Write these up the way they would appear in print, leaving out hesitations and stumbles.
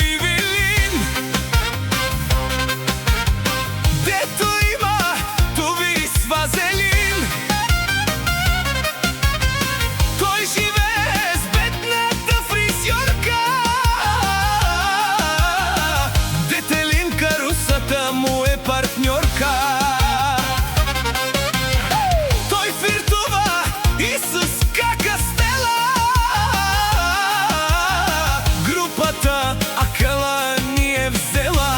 Ивелин. Дето има, ту види с вазелин. Тој живее с бедната фризьорка. Детелинка русата му е партньорка. Тој флиртува и с кака Стела. Групата акъла ни е взела.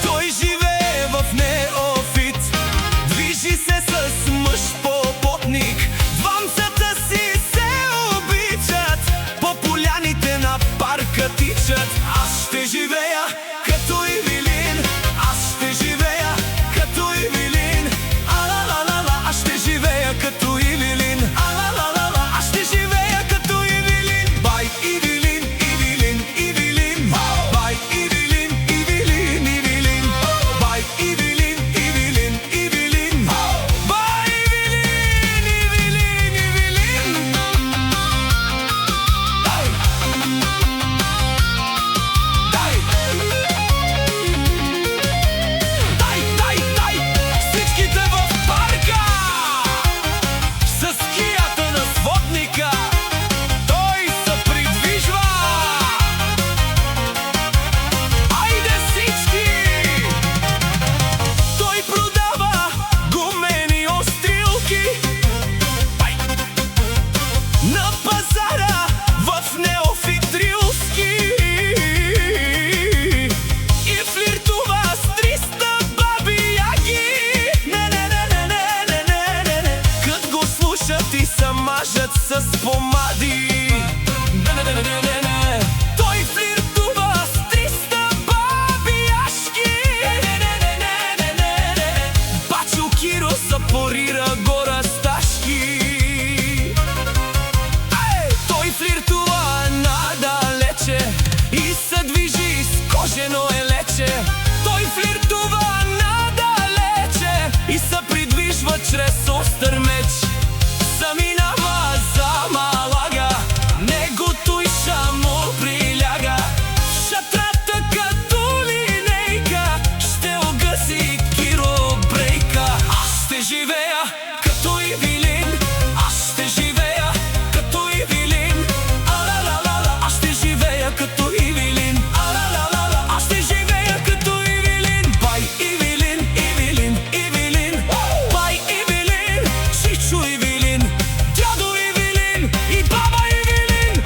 Тој живее в неофит, движи се с мъж попотник. Двамцата си се обичат, по поляните на парка тичат. Аз ще живея като Ивелин, аз ще живея като Ивелин. Ала-ла-ла-ла, аз ще живея като Ивелин. Ала-ла-ла-ла, аз ще живея като Ивелин. Бай Ивелин, Ивелин, Ивелин. Бай Ивелин, Ивелин, Ивелин. Бай Ивелин, Ивелин, Ивелин. Бай Ивелин, Ивелин, Ивелин. Дай! Дай! Всичките в парка! С кията на сводника той се придвижва. Айде всички! Той продава гумени острилки на пазара в неофит рилски. И флиртува с 300 баби яги. Не. Кът го слушат и се мажат с помади. Не. Той флиртува с 300 бабияшки. Бачо Киро запорира го разташки. Той флиртува надалече и се движи с кожено елече. Той флиртува надалече и се придвижва чрез остър меч. Заминава за Малага, негото и ша му приляга. В шатрата като линейка ще угаси Киро брейка. Аз ще живея като Ивелин, аз ще живея като Ивелин. Ала-ла-ла-ла, аз ще живея като Ивелин. Ала-ла-ла-ла, аз ще живея като Ивелин. Бай Ивелин, Ивелин, Ивелин. Бай Ивелин, чичо Ивелин, дядо Ивелин и баба Ивелин.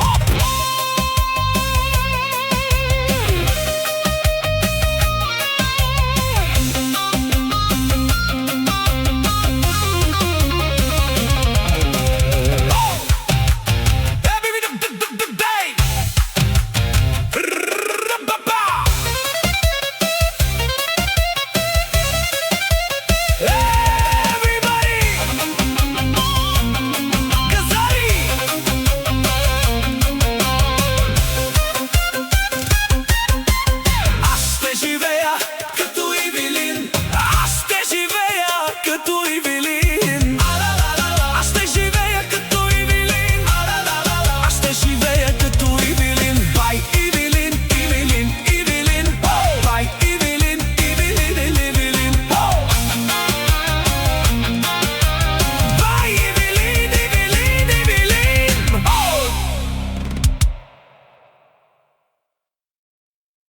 Аз ще живея като Ивелин, аз ще живея като Ивелин.